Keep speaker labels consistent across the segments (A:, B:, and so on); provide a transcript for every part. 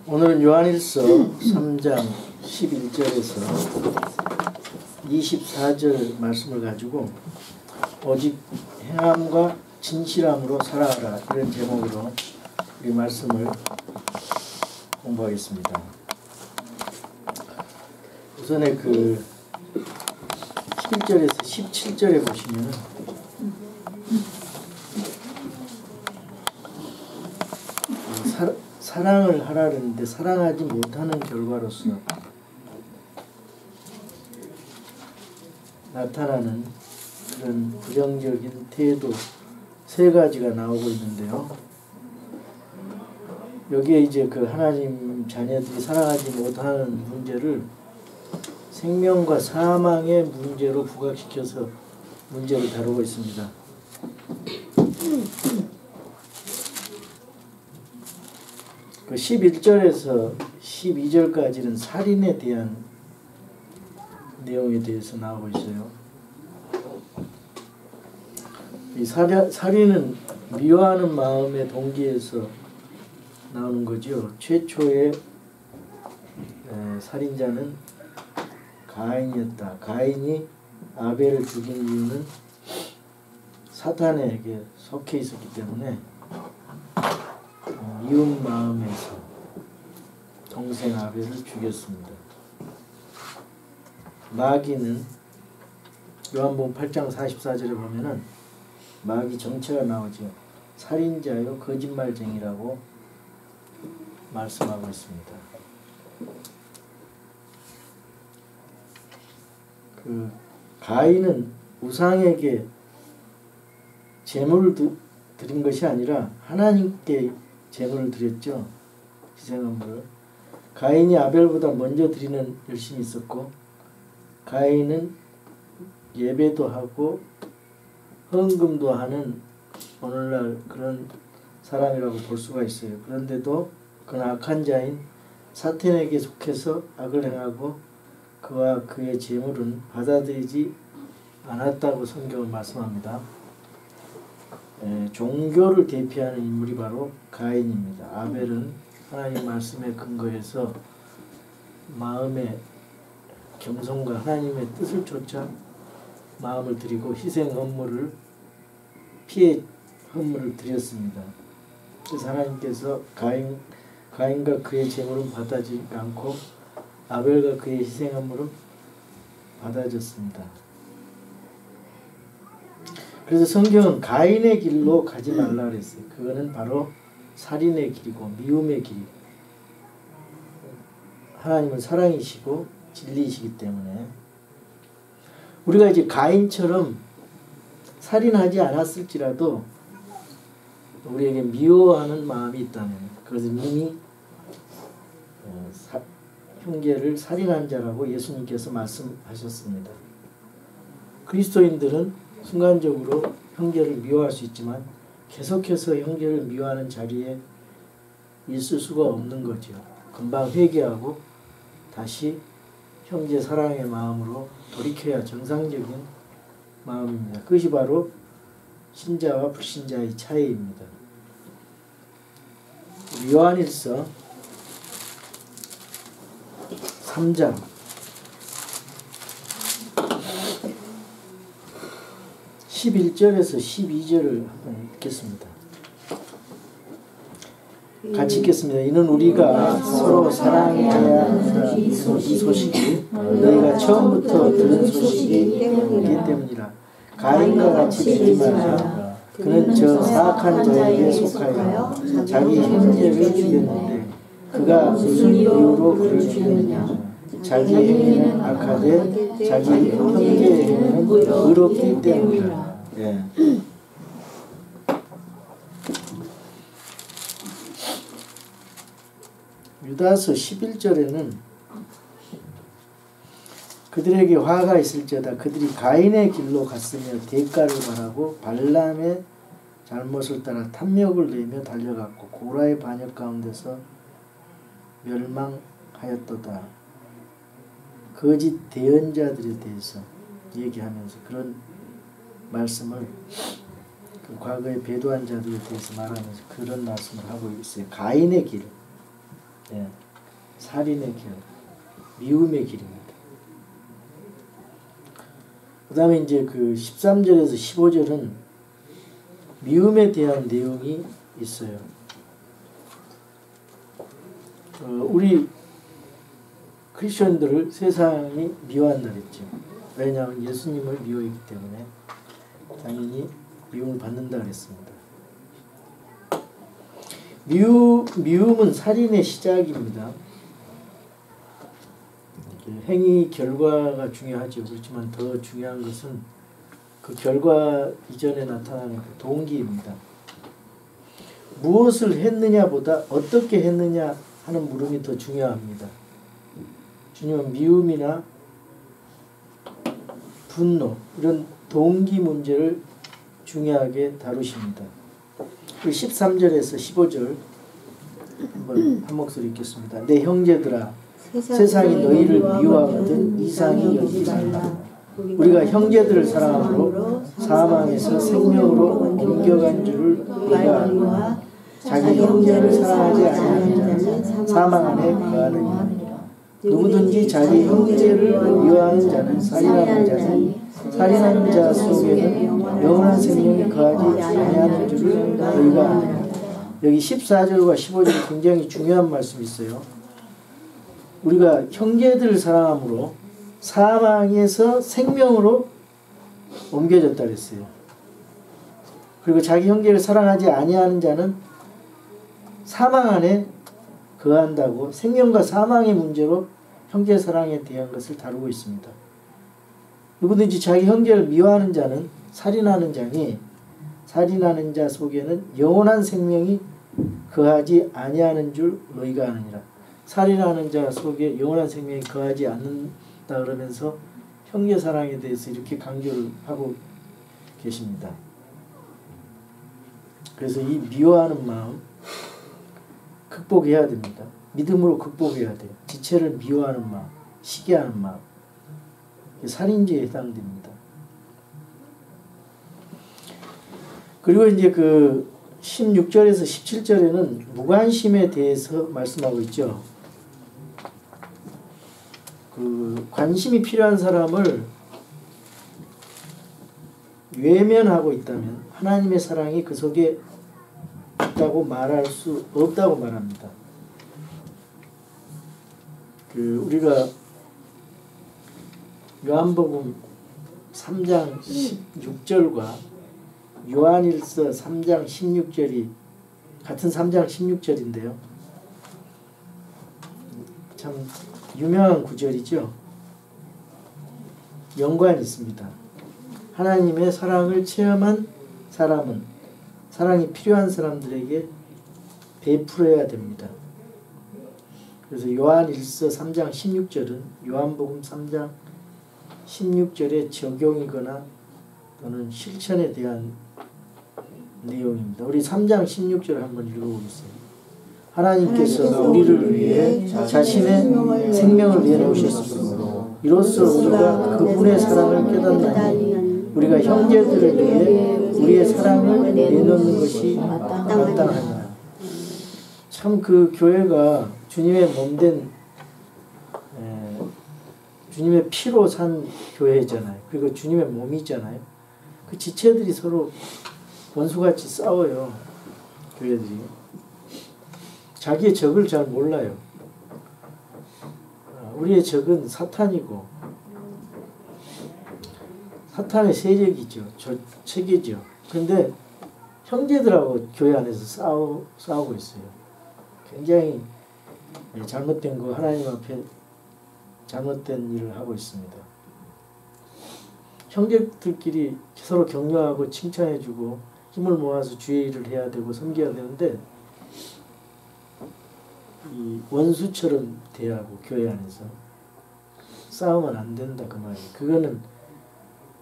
A: 오늘은 요한일서 3장 11절에서 24절 말씀을 가지고 오직 행함과 진실함으로 살아가라, 이런 제목으로 우리 말씀을 공부하겠습니다. 우선에 그 11절에서 17절에 보시면 사랑을 하라는데 사랑하지 못하는 결과로서 나타나는 그런 부정적인 태도 세 가지가 나오고 있는데요. 여기에 이제 그 하나님 자녀들이 사랑하지 못하는 문제를 생명과 사망의 문제로 부각시켜서 문제를 다루고 있습니다. 그 11절에서 12절까지는 살인에 대한 내용에 대해서 나오고 있어요. 이 살인은 미워하는 마음의 동기에서 나오는 거죠. 최초의 살인자는 가인이었다. 가인이 아벨을 죽인 이유는 사탄에게 속해 있었기 때문에 미운 마음에서 동생 아벨을 죽였습니다. 마귀는 요한복음 8장 44절에 보면은 마귀 정체가 나오죠. 살인자요 거짓말쟁이라고 말씀하고 있습니다. 그 가인은 우상에게 제물을 드린 것이 아니라 하나님께 제물을 드렸죠. 희생헌물을. 가인이 아벨보다 먼저 드리는 열심이 있었고, 가인은 예배도 하고 헌금도 하는 오늘날 그런 사람이라고 볼 수가 있어요. 그런데도 그는 악한 자인 사탄에게 속해서 악을 행하고 그와 그의 제물은 받아들이지 않았다고 성경은 말씀합니다. 종교를 대표하는 인물이 바로 가인입니다. 아벨은 하나님 말씀에 근거해서 마음의 겸손과 하나님의 뜻을 쫓아 마음을 드리고 희생 헌물을 피해 헌물을 드렸습니다. 그래서 하나님께서 가인과 그의 제물은 받아지지 않고 아벨과 그의 희생 헌물은 받아졌습니다. 그래서 성경은 가인의 길로 가지 말라 그랬어요. 그거는 바로 살인의 길이고 미움의 길. 하나님은 사랑이시고 진리이시기 때문에 우리가 이제 가인처럼 살인하지 않았을지라도 우리에게 미워하는 마음이 있다면 그것은 이미 형제를 살인한 자라고 예수님께서 말씀하셨습니다. 그리스도인들은 순간적으로 형제를 미워할 수 있지만 계속해서 형제를 미워하는 자리에 있을 수가 없는 거죠. 금방 회개하고 다시 형제 사랑의 마음으로 돌이켜야 정상적인 마음입니다. 그것이 바로 신자와 불신자의 차이입니다. 요한일서 3장 11절에서 12절을 한번 읽겠습니다. 같이 읽겠습니다. 이는 우리가 서로 사랑해야 한다는 이 소식이 너희가 처음부터 들은 소식이기 때문이라. 가인과 같이 되지 말라. 그는 저 사악한 자에게 속하여 자기 형제를 죽였는데 그가 무슨 이유로 그를 죽였느냐. 자기 행위는 악하되 자기 형제의 행위는 의롭기 때문이라. 예. 유다서 11절에는 그들에게 화가 있을지어다 그들이 가인의 길로 갔으며 대가를 바라고 발람의 잘못을 따라 탐욕을 내며 달려갔고 고라의 반역 가운데서 멸망하였도다. 거짓 대언자들에 대해서 얘기하면서 그런 말씀을 그 과거에 배도한 자들에 대해서 말하면서 그런 말씀을 하고 있어요. 가인의 길. 예, 살인의 길, 미움의 길입니다. 그 다음에 이제 그 13절에서 15절은 미움에 대한 내용이 있어요. 우리 크리스천들을 세상이 미워한다 그랬죠. 왜냐하면 예수님을 미워했기 때문에 당연히 미움을 받는다 그랬습니다. 미움은 살인의 시작입니다. 행위 결과가 중요하죠. 그렇지만 더 중요한 것은 그 결과 이전에 나타나는 그 동기입니다. 무엇을 했느냐보다 어떻게 했느냐 하는 물음이 더 중요합니다. 주님은 미움이나 분노 이런 동기 문제를 중요하게 다루십니다. 13절에서 15절 한번 한 목소리 읽겠습니다. 내 형제들아 세상이 너희를 미워하거든 이상히 여기지 말라. 우리가 형제들을 사랑함으로 사망에서 생명으로 옮겨간 줄을 우리가 알고 자기 형제를 사랑하지 아니하는 자는 사망 안에 거하느니라. 누구든지 자기 형제를 미워하는 자는 살인하는 자니 살인하는 자 속에는 영원한 생명이 거하지 아니하는 줄을 너희가 아느니라. 여기 14절과 15절이 굉장히 중요한 말씀이 있어요. 우리가 형제들을 사랑함으로 사망에서 생명으로 옮겨졌다 그랬어요. 그리고 자기 형제를 사랑하지 아니하는 자는 사망 안에 거한다고 생명과 사망의 문제로 형제 사랑에 대한 것을 다루고 있습니다. 누구든지 자기 형제를 미워하는 자는 살인하는 자니 살인하는 자 속에는 영원한 생명이 거하지 아니하는 줄 너희가 아느니라. 살인하는 자 속에 영원한 생명이 거하지 않는다 그러면서 형제 사랑에 대해서 이렇게 강조를 하고 계십니다. 그래서 이 미워하는 마음 극복해야 됩니다. 믿음으로 극복해야 돼요. 지체를 미워하는 마음, 시기하는 마음, 살인죄에 해당됩니다. 그리고 이제 그 16절에서 17절에는 무관심에 대해서 말씀하고 있죠. 그 관심이 필요한 사람을 외면하고 있다면 하나님의 사랑이 그 속에 있다고 말할 수 없다고 말합니다. 그 우리가 요한복음 3장 16절과 요한일서 3장 16절이 같은 3장 16절인데요. 참 유명한 구절이죠. 연관이 있습니다. 하나님의 사랑을 체험한 사람은 사랑이 필요한 사람들에게 베풀어야 됩니다. 그래서 요한일서 3장 16절은 요한복음 3장 16절의 적용이거나 또는 실천에 대한 내용입니다. 우리 3장 16절 한번 읽어보겠습니다. 하나님께서 우리를 위해 자신의 생명을 내놓으셨으므로 이로써 우리가 그분의 사랑을 깨닫나니 우리가 형제들을 위해 우리의 사랑을 내놓는 것이 마땅하니라. 참 그 교회가 주님의 몸된 주님의 피로 산 교회잖아요. 그리고 주님의 몸이잖아요. 그 지체들이 서로 원수같이 싸워요. 교회들이. 자기의 적을 잘 몰라요. 우리의 적은 사탄이고 사탄의 세력이죠. 체계죠. 그런데 형제들하고 교회 안에서 싸우고 있어요. 굉장히 잘못된 거 하나님 앞에 잘못된 일을 하고 있습니다. 형제들끼리 서로 격려하고 칭찬해주고 힘을 모아서 주의 일을 해야 되고 섬겨야 되는데 이 원수처럼 대하고 교회 안에서 싸우면 안 된다 그 말이에요. 그거는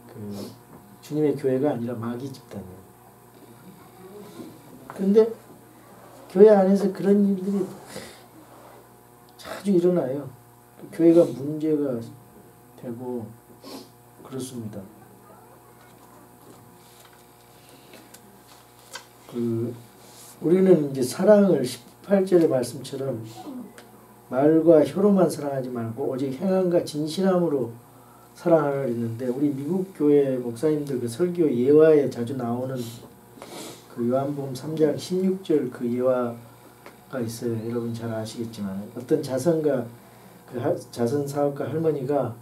A: 그 주님의 교회가 아니라 마귀 집단이에요. 그런데 교회 안에서 그런 일들이 자주 일어나요. 교회가 문제가 되고 그렇습니다. 우리는 이제 사랑을 18절의 말씀처럼 말과 혀로만 사랑하지 말고 오직 행함과 진실함으로 사랑하라 했는데, 우리 미국 교회 목사님들 그 설교 예화에 자주 나오는 그 요한복음 3장 16절 그 예화가 있어요. 여러분 잘 아시겠지만, 어떤 자선가 그 자선 사업가 할머니가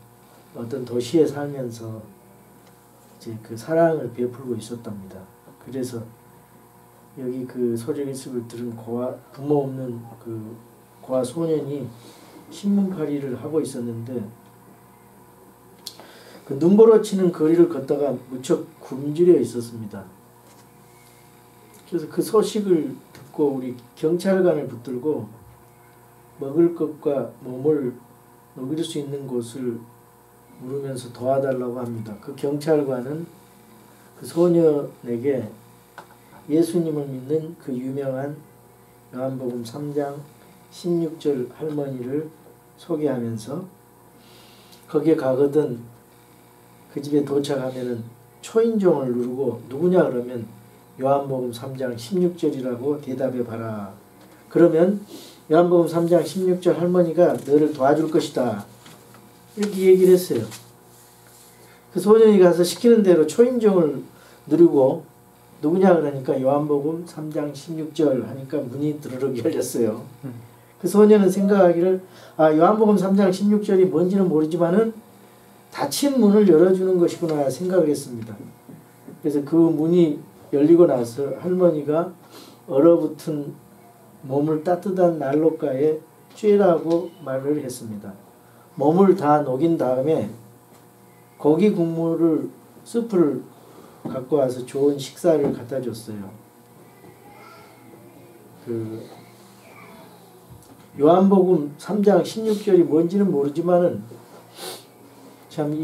A: 어떤 도시에 살면서 이제 그 사랑을 베풀고 있었답니다. 그래서 여기 그 소리기습을 들은 부모 없는 그 고아 소년이 신문팔이를 하고 있었는데, 그 눈보라치는 거리를 걷다가 무척 굶주려 있었습니다. 그래서 그 소식을 듣고 우리 경찰관을 붙들고 먹을 것과 몸을 먹일 수 있는 곳을 물으면서 도와달라고 합니다. 그 경찰관은 그 소년에게 예수님을 믿는 그 유명한 요한복음 3장 16절 할머니를 소개하면서, 거기에 가거든 그 집에 도착하면은 초인종을 누르고 누구냐 그러면 요한복음 3장 16절이라고 대답해 봐라. 그러면 요한복음 3장 16절 할머니가 너를 도와줄 것이다. 이렇게 얘기를 했어요. 그 소년이 가서 시키는 대로 초인종을 누르고 누구냐 그러니까 요한복음 3장 16절 하니까 문이 드르륵 열렸어요. 그 소년은 생각하기를 요한복음 3장 16절이 뭔지는 모르지만은 닫힌 문을 열어주는 것이구나 생각을 했습니다. 그래서 그 문이 열리고 나서 할머니가 얼어붙은 몸을 따뜻한 난로가에 쬐라고 말을 했습니다. 몸을 다 녹인 다음에 고기 국물을 스프를 갖고 와서 좋은 식사를 갖다 줬어요. 그 요한복음 3장 16절이 뭔지는 모르지만은 참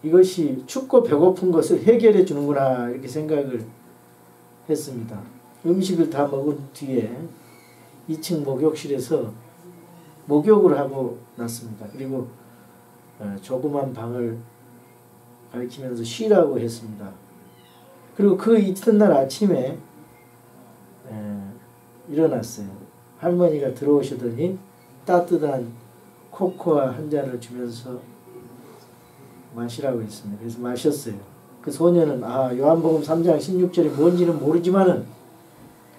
A: 이것이 춥고 배고픈 것을 해결해 주는구나 이렇게 생각을 했습니다. 음식을 다 먹은 뒤에 2층 목욕실에서 목욕을 하고 났습니다. 그리고 조그만 방을 가리키면서 쉬라고 했습니다. 그리고 그 이튿날 아침에 일어났어요. 할머니가 들어오시더니 따뜻한 코코아 한 잔을 주면서 마시라고 했습니다. 그래서 마셨어요. 그 소년은 요한복음 3장 16절이 뭔지는 모르지만은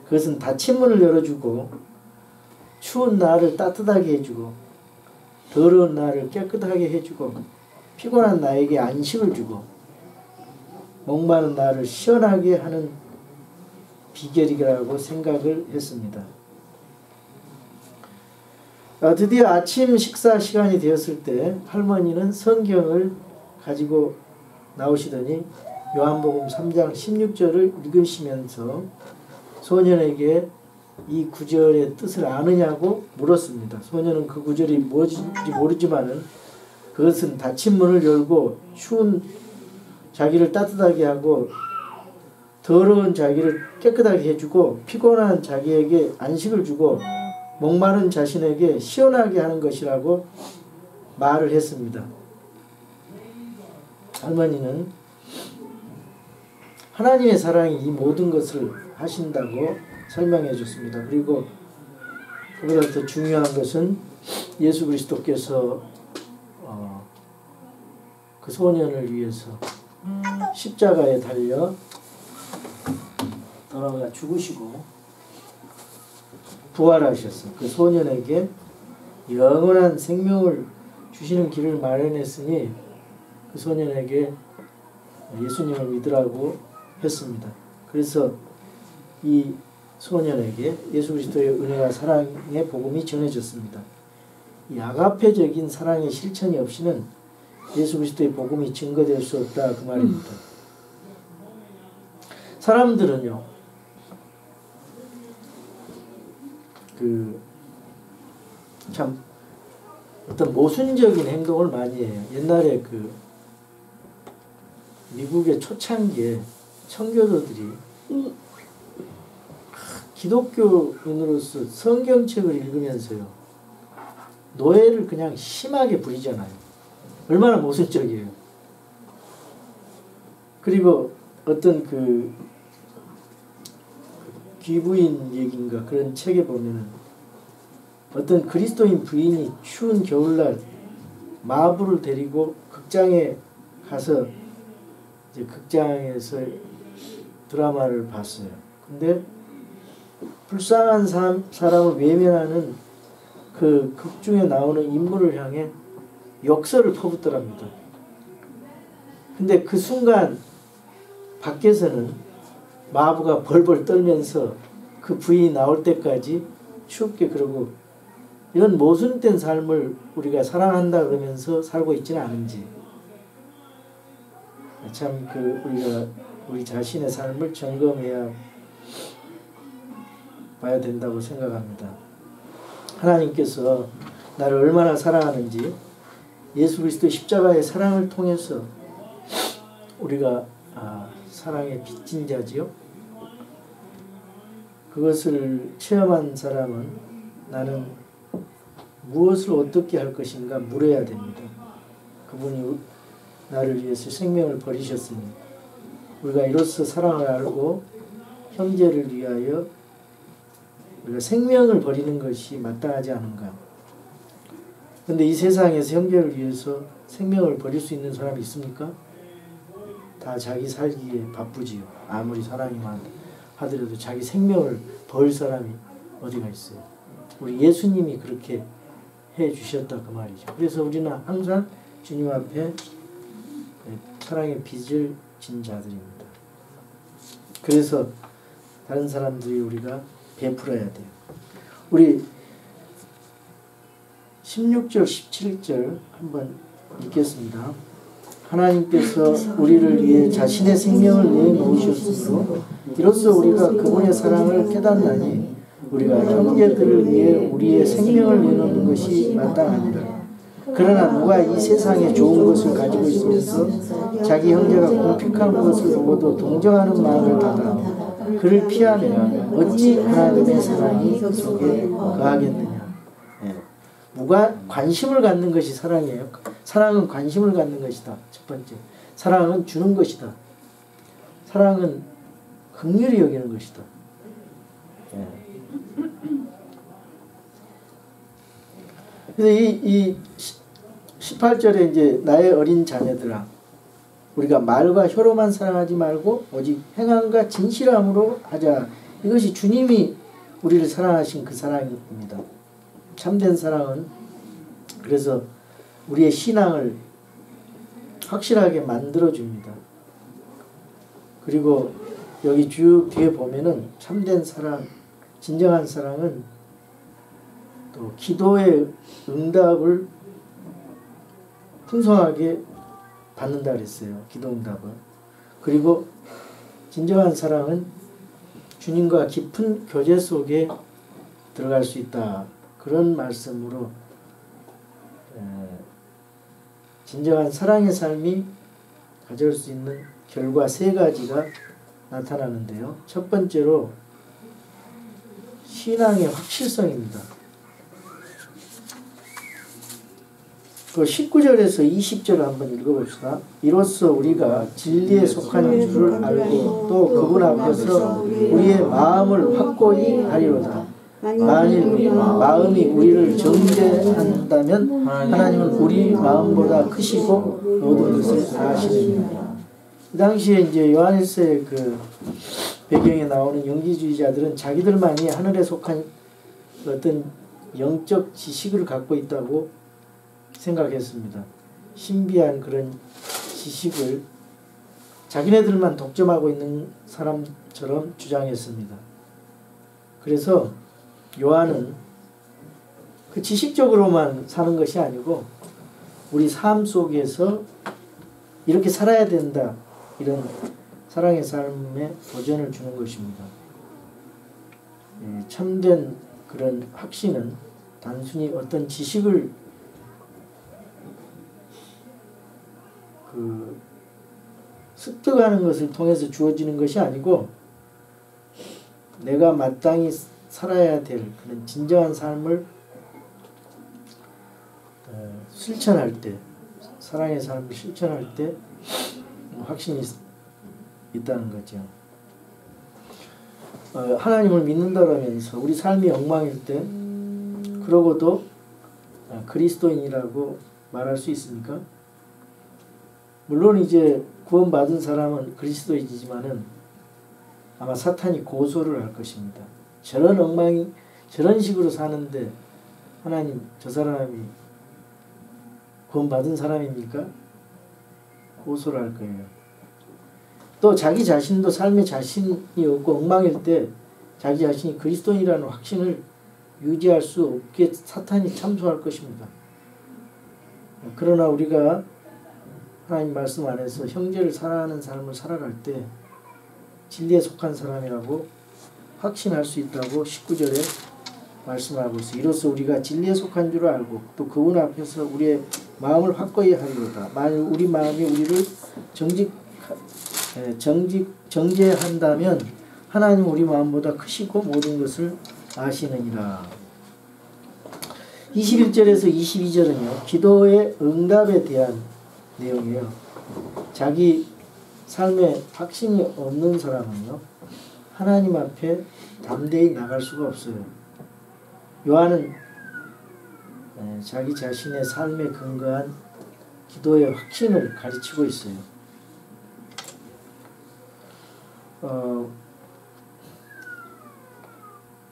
A: 그것은 닫힌 문을 열어주고 추운 나를 따뜻하게 해주고 더러운 나를 깨끗하게 해주고 피곤한 나에게 안식을 주고 목마른 나를 시원하게 하는 비결이라고 생각을 했습니다. 드디어 아침 식사 시간이 되었을 때 할머니는 성경을 가지고 나오시더니 요한복음 3장 16절을 읽으시면서 소년에게 이 구절의 뜻을 아느냐고 물었습니다. 소년은 그 구절이 뭔지 모르지만은 그것은 닫힌 문을 열고 추운 자기를 따뜻하게 하고 더러운 자기를 깨끗하게 해주고 피곤한 자기에게 안식을 주고 목마른 자신에게 시원하게 하는 것이라고 말을 했습니다. 할머니는 하나님의 사랑이 이 모든 것을 하신다고 설명해 줬습니다. 그리고 그보다 더 중요한 것은 예수 그리스도께서 그 소년을 위해서 십자가에 달려 돌아가 죽으시고 부활하셨어. 그 소년에게 영원한 생명을 주시는 길을 마련했으니 그 소년에게 예수님을 믿으라고 했습니다. 그래서 이 소년에게 예수 그리스도의 은혜와 사랑의 복음이 전해졌습니다. 이 아가페적인 사랑의 실천이 없이는 예수 그리스도의 복음이 증거될 수 없다 그 말입니다. 사람들은요 참 어떤 모순적인 행동을 많이 해요. 옛날에 미국의 초창기에 청교도들이 기독교인으로서 성경책을 읽으면서요 노예를 그냥 심하게 부리잖아요. 얼마나 모순적이에요. 그리고 어떤 귀부인 얘기인가 그런 책에 보면은 어떤 그리스도인 부인이 추운 겨울날 마부를 데리고 극장에 가서 이제 극장에서 드라마를 봤어요. 근데 불쌍한 사람을 외면하는 그 극 중에 나오는 인물을 향해 욕설을 퍼붓더랍니다. 근데 그 순간 밖에서는 마부가 벌벌 떨면서 그 부인이 나올 때까지 춥게 그러고, 이런 모순된 삶을 우리가 사랑한다 그러면서 살고 있지는 않은지, 참 우리가 우리 자신의 삶을 점검해야 봐야 된다고 생각합니다. 하나님께서 나를 얼마나 사랑하는지 예수 그리스도의 십자가의 사랑을 통해서 우리가 사랑의 빚진 자지요. 그것을 체험한 사람은 나는 무엇을 어떻게 할 것인가 물어야 됩니다. 그분이 나를 위해서 생명을 버리셨으니 우리가 이로써 사랑을 알고 형제를 위하여 우리가 생명을 버리는 것이 마땅하지 않은가. 그런데 이 세상에서 형제를 위해서 생명을 버릴 수 있는 사람이 있습니까? 다 자기 살기에 바쁘지요. 아무리 사랑이만 하더라도 자기 생명을 버릴 사람이 어디가 있어요. 우리 예수님이 그렇게 해 주셨다 그 말이죠. 그래서 우리는 항상 주님 앞에 사랑의 빚을 진 자들입니다. 그래서 다른 사람들이 우리가 베풀어야 돼요. 우리 16절 17절 한번 읽겠습니다. 하나님께서 우리를 위해 자신의 생명을 내놓으셨으므로 이로써 우리가 그분의 사랑을 깨닫나니 우리가 형제들을 위해 우리의 생명을 내놓는 것이 마땅하니라. 그러나 누가 이 세상에 좋은 것을 가지고 있으면서 자기 형제가 궁핍한 것을 보고도 동정하는 마음을 닫아 그를 피하면 어찌 하나님의 사랑이 그 속에 거하겠느냐. 관심을 갖는 것이 사랑이에요. 사랑은 관심을 갖는 것이다. 첫 번째. 사랑은 주는 것이다. 사랑은 긍휼히 여기는 것이다. 그래서 이 18절에 이제 나의 어린 자녀들아, 우리가 말과 혀로만 사랑하지 말고 오직 행함과 진실함으로 하자. 이것이 주님이 우리를 사랑하신 그 사랑입니다. 참된 사랑은 그래서 우리의 신앙을 확실하게 만들어줍니다. 그리고 여기 쭉 뒤에 보면은 참된 사랑, 진정한 사랑은 또 기도의 응답을 풍성하게 받는다 그랬어요. 기도 응답을. 그리고 진정한 사랑은 주님과 깊은 교제 속에 들어갈 수 있다. 그런 말씀으로 진정한 사랑의 삶이 가져올 수 있는 결과 세 가지가 나타나는데요. 첫 번째로 신앙의 확실성입니다. 그 19절에서 20절을 한번 읽어봅시다. 이로써 우리가 진리에 속한 줄을 알고 또 그분 앞에서 우리의 마음을 확고히 하리로다. 만일 마음이 우리를 정죄한다면 하나님은 우리 마음보다 크시고 모든 것을 다 아시느니라. 그 당시에 이제 요한일서의 그 배경에 나오는 영지주의자들은 자기들만이 하늘에 속한 어떤 영적 지식을 갖고 있다고 생각했습니다. 신비한 그런 지식을 자기네들만 독점하고 있는 사람처럼 주장했습니다. 그래서 요한은 그 지식적으로만 사는 것이 아니고 우리 삶 속에서 이렇게 살아야 된다, 이런 사랑의 삶에 도전을 주는 것입니다. 참된 그런 확신은 단순히 어떤 지식을 습득하는 것을 통해서 주어지는 것이 아니고 내가 마땅히 살아야 될 그런 진정한 삶을 실천할 때, 사랑의 삶을 실천할 때 확신이 있다는 거죠. 하나님을 믿는다라면서 우리 삶이 엉망일 때 그러고도 그리스도인이라고 말할 수 있습니까? 물론 이제 구원받은 사람은 그리스도인이지만은 아마 사탄이 고소를 할 것입니다. 저런 엉망이 저런 식으로 사는데 하나님 저 사람이 구원받은 사람입니까? 고소를 할 거예요. 또 자기 자신도 삶에 자신이 없고 엉망일 때 자기 자신이 그리스도인이라는 확신을 유지할 수 없게 사탄이 참소할 것입니다. 그러나 우리가 하나님 말씀 안에서 형제를 사랑하는 삶을 살아갈 때 진리에 속한 사람이라고 확신할 수 있다고 19절에 말씀하고 있어요. 이로써 우리가 진리에 속한 줄 알고 또 그분 앞에서 우리의 마음을 확고히 하리로다. 만일 우리 마음이 우리를 정죄한다면 하나님 우리 마음보다 크시고 모든 것을 아시느니라. 21절에서 22절은요. 기도의 응답에 대한 내용이에요. 자기 삶에 확신이 없는 사람은요. 하나님 앞에 담대히 나갈 수가 없어요. 요한은 자기 자신의 삶에 근거한 기도의 확신을 가르치고 있어요.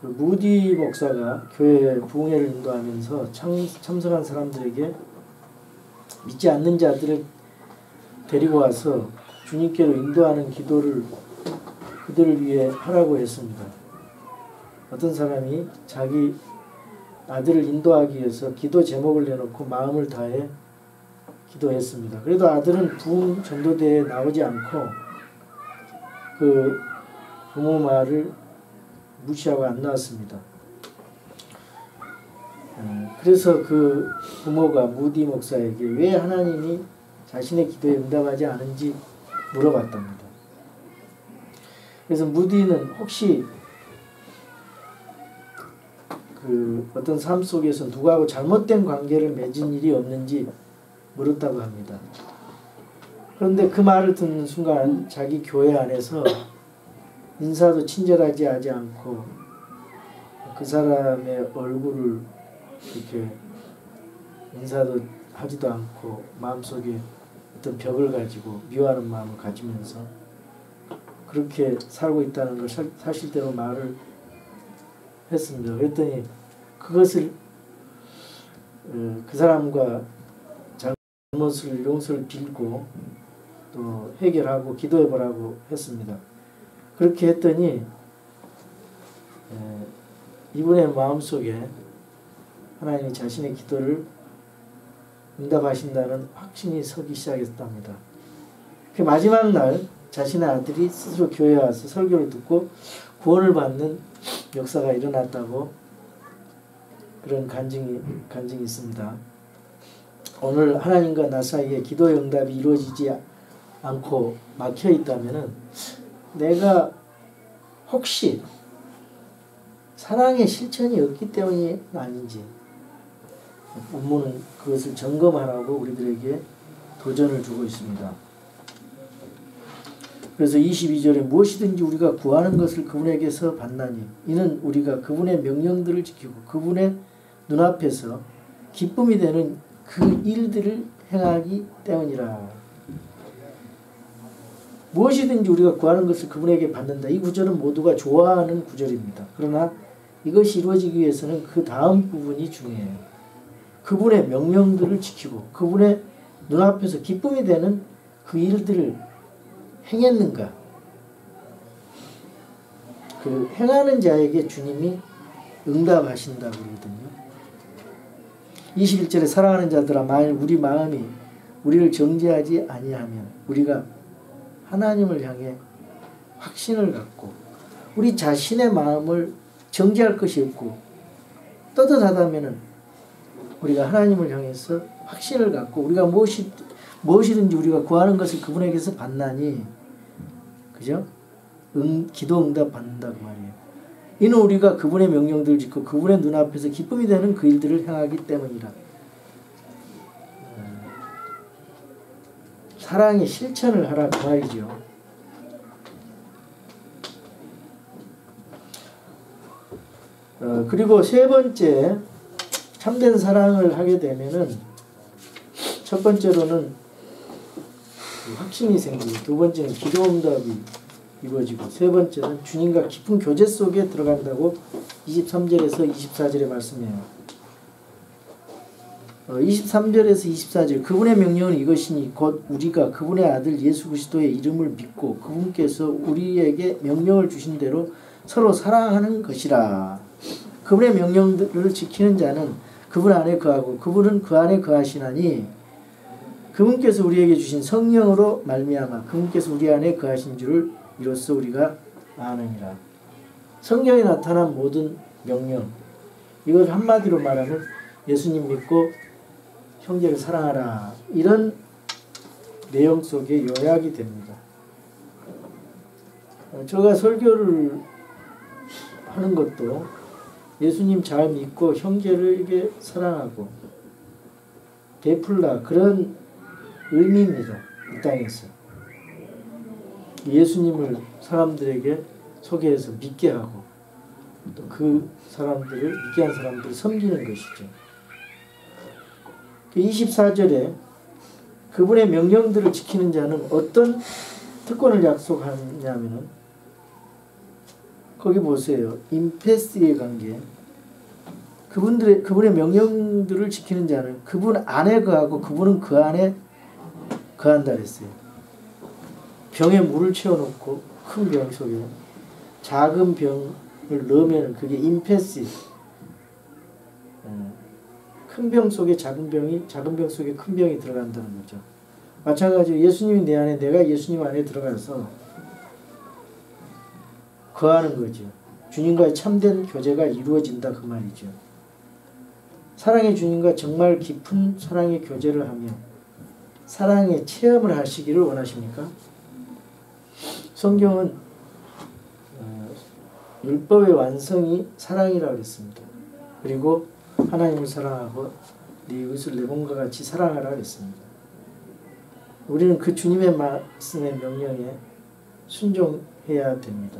A: 무디 목사가 교회 부흥회를 인도하면서 참석한 사람들에게 믿지 않는 자들을 데리고 와서 주님께로 인도하는 기도를 그들을 위해 하라고 했습니다. 어떤 사람이 자기 아들을 인도하기 위해서 기도 제목을 내놓고 마음을 다해 기도했습니다. 그래도 아들은 부흥 전도대회에 나오지 않고 그 부모 말을 무시하고 안 나왔습니다. 그래서 그 부모가 무디 목사에게 왜 하나님이 자신의 기도에 응답하지 않은지 물어봤답니다. 그래서 무디는 혹시 그 어떤 삶 속에서 누구하고 잘못된 관계를 맺은 일이 없는지 물었다고 합니다. 그런데 그 말을 듣는 순간 자기 교회 안에서 인사도 친절하지 하지 않고 그 사람의 얼굴을 이렇게 인사도 하지도 않고 마음속에 어떤 벽을 가지고 미워하는 마음을 가지면서 그렇게 살고 있다는 걸 사실대로 말을 했습니다. 그랬더니 그것을 그 사람과 잘못을 용서를 빌고 또 해결하고 기도해보라고 했습니다. 그렇게 했더니 이분의 마음속에 하나님이 자신의 기도를 응답하신다는 확신이 서기 시작했답니다. 그 마지막 날 자신의 아들이 스스로 교회에 와서 설교를 듣고 구원을 받는 역사가 일어났다고 그런 간증이 있습니다. 오늘 하나님과 나 사이에 기도의 응답이 이루어지지 않고 막혀 있다면은 내가 혹시 사랑의 실천이 없기 때문이 아닌지 본문은 그것을 점검하라고 우리들에게 도전을 주고 있습니다. 그래서 22절에 무엇이든지 우리가 구하는 것을 그분에게서 받나니 이는 우리가 그분의 명령들을 지키고 그분의 눈앞에서 기쁨이 되는 그 일들을 행하기 때문이라. 무엇이든지 우리가 구하는 것을 그분에게 받는다. 이 구절은 모두가 좋아하는 구절입니다. 그러나 이것이 이루어지기 위해서는 그 다음 부분이 중요해요. 그분의 명령들을 지키고 그분의 눈앞에서 기쁨이 되는 그 일들을 행했는가. 그 행하는 자에게 주님이 응답하신다고 그러거든요. 21절에 사랑하는 자들아 만일 우리 마음이 우리를 정죄하지 아니하면 우리가 하나님을 향해 확신을 갖고 우리 자신의 마음을 정죄할 것이 없고 떳떳하다면 우리가 하나님을 향해서 확신을 갖고 우리가 무엇이든지 우리가 구하는 것을 그분에게서 받나니 그죠? 기도 응답 받는다고 말이에요. 이는 우리가 그분의 명령들을 짓고 그분의 눈앞에서 기쁨이 되는 그 일들을 행하기 때문이라. 사랑의 실천을 하라 그 말이죠. 그리고 세 번째 참된 사랑을 하게 되면은 첫 번째로는 확신이 생기고, 두 번째는 기도응답이 이루어지고, 세 번째는 주님과 깊은 교제 속에 들어간다고 23절에서 24절에 말씀해요. 23절에서 24절 그분의 명령은 이것이니 곧 우리가 그분의 아들 예수 그리스도의 이름을 믿고 그분께서 우리에게 명령을 주신 대로 서로 사랑하는 것이라. 그분의 명령들을 지키는 자는 그분 안에 거하고 그분은 그 안에 거하시나니 그분께서 우리에게 주신 성령으로 말미암아 그분께서 우리 안에 거하신 줄을 이로써 우리가 아느니라. 성경에 나타난 모든 명령, 이걸 한마디로 말하면 예수님 믿고 형제를 사랑하라, 이런 내용 속에 요약이 됩니다. 제가 설교를 하는 것도 예수님 잘 믿고 형제를 이게 사랑하고 베풀라, 그런 의미입니다. 이 땅에서 예수님을 사람들에게 소개해서 믿게 하고 또 그 사람들을, 믿게 한 사람들을 섬기는 것이죠. 24절에 그분의 명령들을 지키는 자는 어떤 특권을 약속하냐면은, 거기 보세요. 임페스의 관계. 그분의 명령들을 지키는 자는 그분 안에 거하고 그분은 그 안에 거한다 그랬어요. 병에 물을 채워놓고 큰 병 속에 작은 병을 넣으면 그게 임페스. 큰 병 속에 작은 병이, 작은 병 속에 큰 병이 들어간다는 거죠. 마찬가지로 예수님이 내 안에, 내가 예수님 안에 들어가서 거하는 거죠. 주님과의 참된 교제가 이루어진다, 그 말이죠. 사랑의 주님과 정말 깊은 사랑의 교제를 하며 사랑의 체험을 하시기를 원하십니까? 성경은 율법의 완성이 사랑이라고 했습니다. 그리고 하나님을 사랑하고 네 이웃을 내 몸과 같이 사랑하라 했습니다. 우리는 그 주님의 말씀의 명령에 순종해야 됩니다.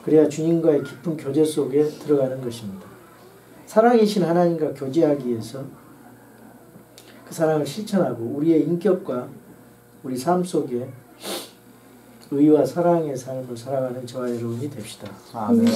A: 그래야 주님과의 깊은 교제 속에 들어가는 것입니다. 사랑이신 하나님과 교제하기 위해서 그 사랑을 실천하고 우리의 인격과 우리 삶 속에 의와 사랑의 삶을 살아가는 저와 여러분이 됩시다.
B: 아멘.